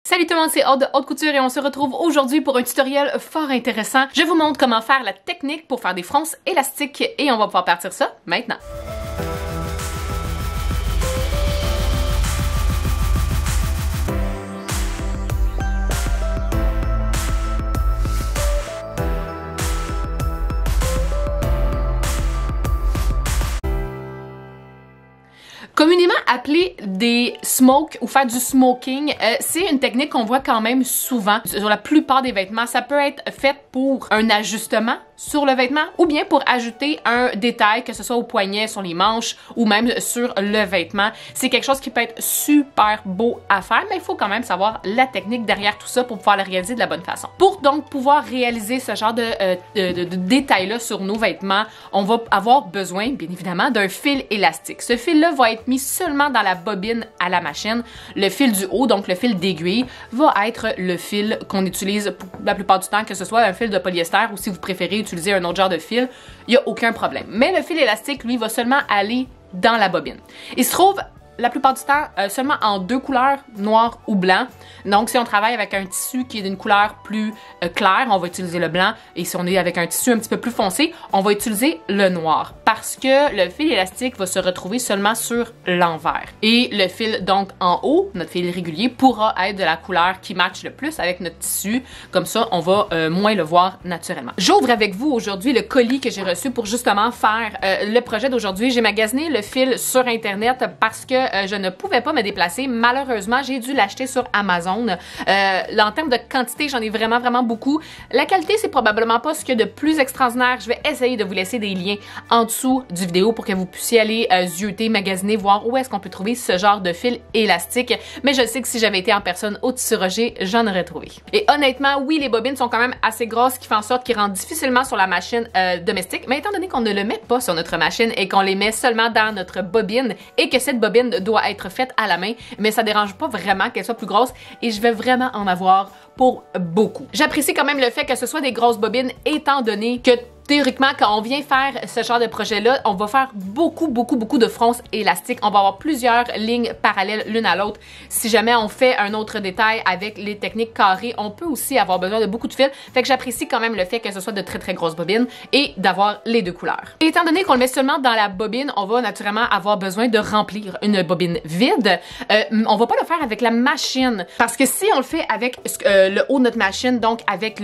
Salut tout le monde, c'est Aude de Haute Couture et on se retrouve aujourd'hui pour un tutoriel fort intéressant. Je vous montre comment faire la technique pour faire des fronces élastiques et on va pouvoir partir ça maintenant. Communément appelé des smokes ou faire du smoking, c'est une technique qu'on voit quand même souvent sur la plupart des vêtements. Ça peut être fait pour un ajustement sur le vêtement ou bien pour ajouter un détail, que ce soit au poignet, sur les manches ou même sur le vêtement. C'est quelque chose qui peut être super beau à faire, mais il faut quand même savoir la technique derrière tout ça pour pouvoir le réaliser de la bonne façon. Pour donc pouvoir réaliser ce genre de détail-là sur nos vêtements, on va avoir besoin, bien évidemment, d'un fil élastique. Ce fil-là va être mis seulement dans la bobine à la machine. Le fil du haut, donc le fil d'aiguille, va être le fil qu'on utilise la plupart du temps, que ce soit un fil de polyester ou si vous préférez utiliser un autre genre de fil, il n'y a aucun problème. Mais le fil élastique, lui, va seulement aller dans la bobine. Il se trouve la plupart du temps seulement en deux couleurs, noir ou blanc. Donc si on travaille avec un tissu qui est d'une couleur plus claire, on va utiliser le blanc, et si on est avec un tissu un petit peu plus foncé, on va utiliser le noir, parce que le fil élastique va se retrouver seulement sur l'envers. Et le fil donc en haut, notre fil régulier, pourra être de la couleur qui matche le plus avec notre tissu, comme ça on va moins le voir naturellement. J'ouvre avec vous aujourd'hui le colis que j'ai reçu pour justement faire le projet d'aujourd'hui. J'ai magasiné le fil sur internet parce que je ne pouvais pas me déplacer. Malheureusement, j'ai dû l'acheter sur Amazon. En termes de quantité, j'en ai vraiment beaucoup. La qualité, c'est probablement pas ce qu'il y a de plus extraordinaire. Je vais essayer de vous laisser des liens en dessous du vidéo pour que vous puissiez aller zioter, magasiner, voir où est-ce qu'on peut trouver ce genre de fil élastique. Mais je sais que si j'avais été en personne au Tissu Roger, j'en aurais trouvé. Et honnêtement, oui, les bobines sont quand même assez grosses, ce qui fait en sorte qu'ils rentrent difficilement sur la machine domestique. Mais étant donné qu'on ne le met pas sur notre machine et qu'on les met seulement dans notre bobine et que cette bobine doit être faite à la main, mais ça dérange pas vraiment qu'elle soit plus grosse et je vais vraiment en avoir pour beaucoup. J'apprécie quand même le fait que ce soit des grosses bobines, étant donné que théoriquement, quand on vient faire ce genre de projet-là, on va faire beaucoup de fronces élastiques. On va avoir plusieurs lignes parallèles l'une à l'autre. Si jamais on fait un autre détail avec les techniques carrées, on peut aussi avoir besoin de beaucoup de fils. Fait que j'apprécie quand même le fait que ce soit de très grosses bobines et d'avoir les deux couleurs. Et étant donné qu'on le met seulement dans la bobine, on va naturellement avoir besoin de remplir une bobine vide. On va pas le faire avec la machine, parce que si on le fait avec le haut de notre machine, donc avec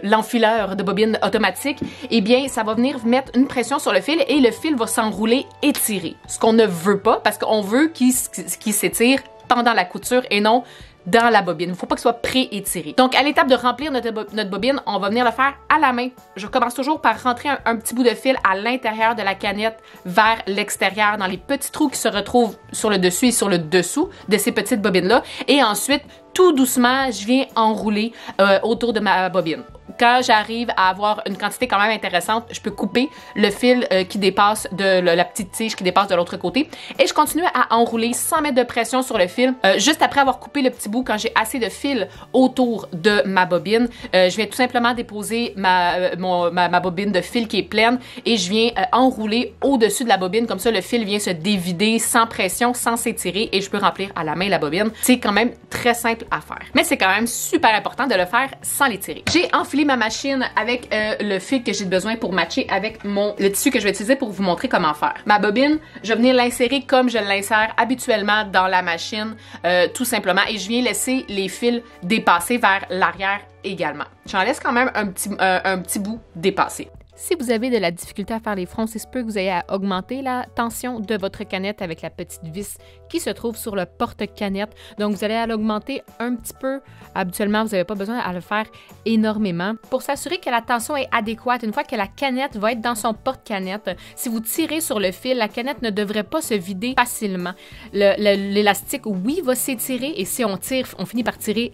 l'enfileur de bobine automatique, eh bien, ça va venir mettre une pression sur le fil et le fil va s'enrouler et tirer. Ce qu'on ne veut pas, parce qu'on veut qu'il s'étire pendant la couture et non dans la bobine. Il ne faut pas qu'il soit pré-étiré. Donc, à l'étape de remplir notre bobine, on va venir le faire à la main. Je commence toujours par rentrer un petit bout de fil à l'intérieur de la canette vers l'extérieur, dans les petits trous qui se retrouvent sur le dessus et sur le dessous de ces petites bobines-là. Et ensuite, tout doucement, je viens enrouler autour de ma bobine. Quand j'arrive à avoir une quantité quand même intéressante, je peux couper le fil qui dépasse de la petite tige qui dépasse de l'autre côté et je continue à enrouler sans mettre de pression sur le fil. Juste après avoir coupé le petit bout, quand j'ai assez de fil autour de ma bobine, je viens tout simplement déposer ma bobine de fil qui est pleine et je viens enrouler au-dessus de la bobine. Comme ça, le fil vient se dévider sans pression, sans s'étirer et je peux remplir à la main la bobine. C'est quand même très simple à faire. Mais c'est quand même super important de le faire sans l'étirer. J'ai enfilé ma machine avec le fil que j'ai besoin pour matcher avec le tissu que je vais utiliser pour vous montrer comment faire. Ma bobine, je vais venir l'insérer comme je l'insère habituellement dans la machine, tout simplement, et je viens laisser les fils dépasser vers l'arrière également. J'en laisse quand même un petit bout dépassé. Si vous avez de la difficulté à faire les fronces, il se peut que vous ayez à augmenter la tension de votre canette avec la petite vis qui se trouve sur le porte-canette. Donc, vous allez à l'augmenter un petit peu. Habituellement, vous n'avez pas besoin à le faire énormément. Pour s'assurer que la tension est adéquate, une fois que la canette va être dans son porte-canette, si vous tirez sur le fil, la canette ne devrait pas se vider facilement. L'élastique, oui, va s'étirer et si on tire, on finit par tirer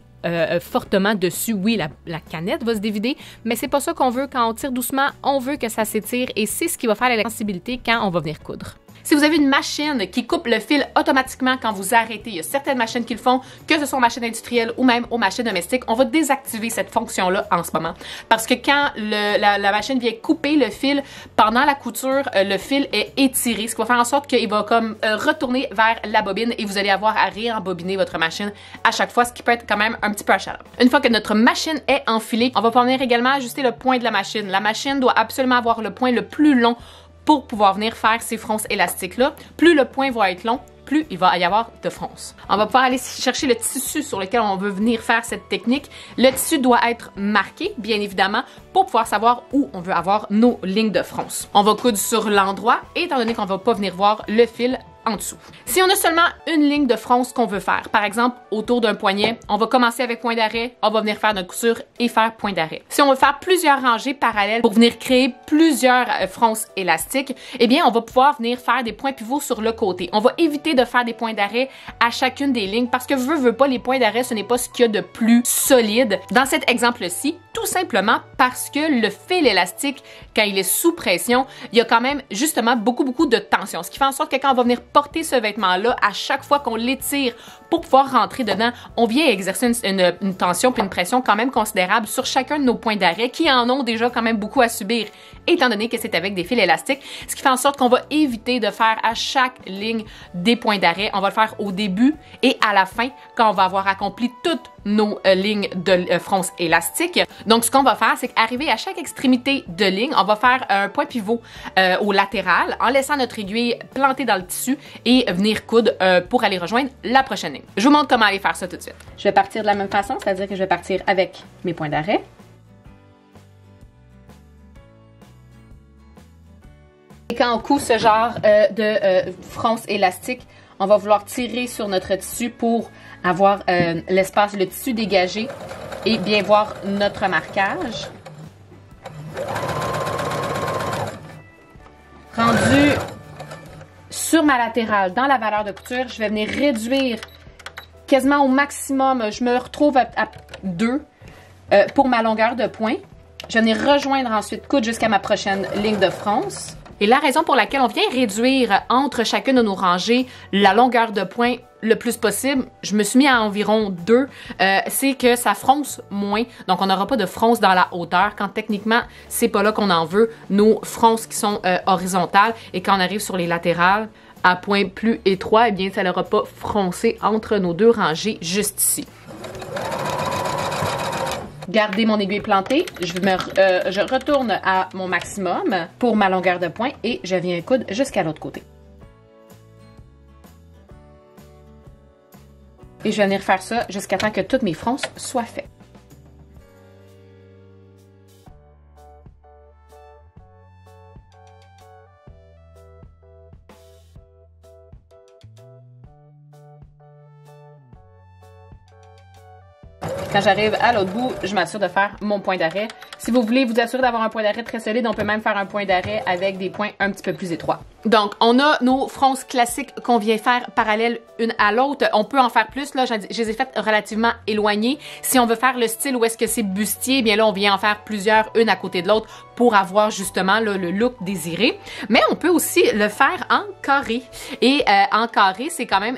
fortement dessus, oui, la canette va se dévider, mais c'est pas ça qu'on veut. Quand on tire doucement, on veut que ça s'étire et c'est ce qui va faire la sensibilité quand on va venir coudre. Si vous avez une machine qui coupe le fil automatiquement quand vous arrêtez, il y a certaines machines qui le font, que ce soit aux machines industrielles ou même aux machines domestiques, on va désactiver cette fonction-là en ce moment. Parce que quand la machine vient couper le fil, pendant la couture, le fil est étiré, ce qui va faire en sorte qu'il va comme retourner vers la bobine et vous allez avoir à réembobiner votre machine à chaque fois, ce qui peut être quand même un petit peu achalant. Une fois que notre machine est enfilée, on va venir également ajuster le point de la machine. La machine doit absolument avoir le point le plus long pour pouvoir venir faire ces fronces élastiques-là. Plus le point va être long, plus il va y avoir de fronces. On va pouvoir aller chercher le tissu sur lequel on veut venir faire cette technique. Le tissu doit être marqué, bien évidemment, pour pouvoir savoir où on veut avoir nos lignes de fronces. On va coudre sur l'endroit, étant donné qu'on ne va pas venir voir le fil en dessous. Si on a seulement une ligne de fronce qu'on veut faire, par exemple autour d'un poignet, on va commencer avec point d'arrêt, on va venir faire notre couture et faire point d'arrêt. Si on veut faire plusieurs rangées parallèles pour venir créer plusieurs fronces élastiques, eh bien on va pouvoir venir faire des points pivots sur le côté. On va éviter de faire des points d'arrêt à chacune des lignes parce que veut pas, les points d'arrêt, ce n'est pas ce qu'il y a de plus solide. Dans cet exemple-ci, tout simplement parce que le fil élastique, quand il est sous pression, il y a quand même justement beaucoup de tension. Ce qui fait en sorte que quand on va venir porter ce vêtement-là, à chaque fois qu'on l'étire pour pouvoir rentrer dedans, on vient exercer une tension puis une pression quand même considérable sur chacun de nos points d'arrêt qui en ont déjà quand même beaucoup à subir, étant donné que c'est avec des fils élastiques, ce qui fait en sorte qu'on va éviter de faire à chaque ligne des points d'arrêt. On va le faire au début et à la fin, quand on va avoir accompli toutes nos lignes de fronces élastiques. Donc, ce qu'on va faire, c'est qu'arriver à chaque extrémité de ligne, on va faire un point pivot au latéral en laissant notre aiguille plantée dans le tissu et venir coudre pour aller rejoindre la prochaine ligne. Je vous montre comment aller faire ça tout de suite. Je vais partir de la même façon, c'est-à-dire que je vais partir avec mes points d'arrêt. Et quand on coud ce genre de fronce élastique, on va vouloir tirer sur notre tissu pour avoir l'espace, le tissu dégagé et bien voir notre marquage. Rendu sur ma latérale, dans la valeur de couture, je vais venir réduire quasiment au maximum. Je me retrouve à 2 pour ma longueur de point. Je vais venir rejoindre ensuite, coudre jusqu'à ma prochaine ligne de fronce. Et la raison pour laquelle on vient réduire entre chacune de nos rangées la longueur de point le plus possible, je me suis mis à environ 2, c'est que ça fronce moins, donc on n'aura pas de fronce dans la hauteur, quand techniquement, c'est pas là qu'on en veut, nos fronces qui sont horizontales, et quand on arrive sur les latérales, à point plus étroit, eh bien, ça n'aura pas froncé entre nos deux rangées, juste ici. Gardez mon aiguille plantée, je retourne à mon maximum pour ma longueur de point et je viens coudre jusqu'à l'autre côté. Et je vais venir faire ça jusqu'à temps que toutes mes fronces soient faites. Quand j'arrive à l'autre bout, je m'assure de faire mon point d'arrêt. Si vous voulez vous assurer d'avoir un point d'arrêt très solide, on peut même faire un point d'arrêt avec des points un petit peu plus étroits. Donc, on a nos fronces classiques qu'on vient faire parallèles une à l'autre. On peut en faire plus, là, je les ai faites relativement éloignées. Si on veut faire le style où est-ce que c'est bustier, eh bien là, on vient en faire plusieurs, une à côté de l'autre, pour avoir justement là, le look désiré. Mais on peut aussi le faire en carré. Et en carré, c'est quand même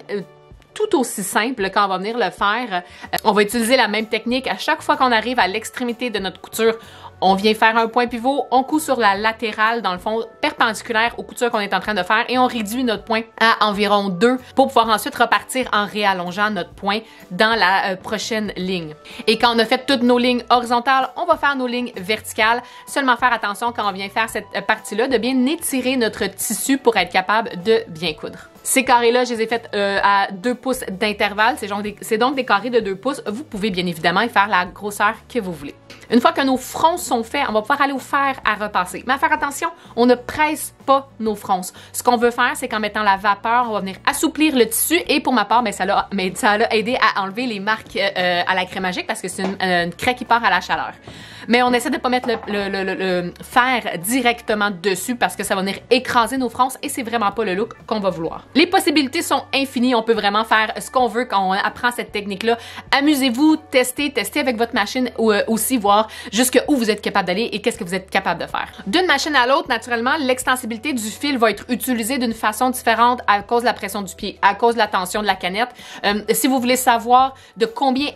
tout aussi simple quand on va venir le faire. On va utiliser la même technique. À chaque fois qu'on arrive à l'extrémité de notre couture, on vient faire un point pivot, on coud sur la latérale, dans le fond, perpendiculaire aux coutures qu'on est en train de faire et on réduit notre point à environ 2 pour pouvoir ensuite repartir en réallongeant notre point dans la prochaine ligne. Et quand on a fait toutes nos lignes horizontales, on va faire nos lignes verticales. Seulement faire attention quand on vient faire cette partie-là, de bien étirer notre tissu pour être capable de bien coudre. Ces carrés-là, je les ai faits à 2 pouces d'intervalle. C'est donc des carrés de 2 pouces. Vous pouvez bien évidemment y faire la grosseur que vous voulez. Une fois que nos fronces sont faits, on va pouvoir aller au fer à repasser. Mais à faire attention, on ne presse pas nos fronces. Ce qu'on veut faire, c'est qu'en mettant la vapeur, on va venir assouplir le tissu. Et pour ma part, ça a aidé à enlever les marques à la craie magique parce que c'est une craie qui part à la chaleur. Mais on essaie de ne pas mettre le fer directement dessus parce que ça va venir écraser nos fronces et c'est vraiment pas le look qu'on va vouloir. Les possibilités sont infinies, on peut vraiment faire ce qu'on veut quand on apprend cette technique-là. Amusez-vous, testez avec votre machine ou aussi voir jusqu'où vous êtes capable d'aller et qu'est-ce que vous êtes capable de faire. D'une machine à l'autre, naturellement, l'extensibilité du fil va être utilisée d'une façon différente à cause de la pression du pied, à cause de la tension de la canette. Si vous voulez savoir de combien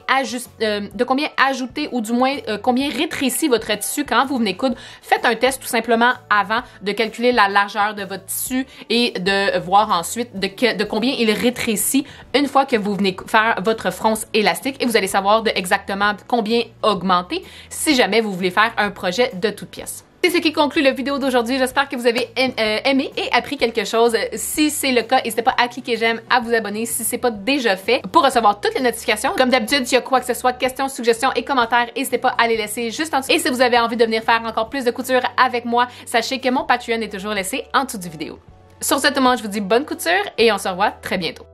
ajouter ou du moins combien rétrécit votre tissu quand vous venez coudre, faites un test tout simplement avant de calculer la largeur de votre tissu et de voir ensuite de combien il rétrécit une fois que vous venez faire votre fronce élastique et vous allez savoir de exactement combien augmenter si jamais vous voulez faire un projet de toute pièce. C'est ce qui conclut la vidéo d'aujourd'hui. J'espère que vous avez aimé et appris quelque chose. Si c'est le cas, n'hésitez pas à cliquer j'aime, à vous abonner si c'est pas déjà fait pour recevoir toutes les notifications. Comme d'habitude, s'il y a quoi que ce soit, questions, suggestions et commentaires, n'hésitez pas à les laisser juste en dessous. Et si vous avez envie de venir faire encore plus de couture avec moi, sachez que mon Patreon est toujours laissé en dessous du vidéo. Sur ce, tout le monde, je vous dis bonne couture et on se revoit très bientôt.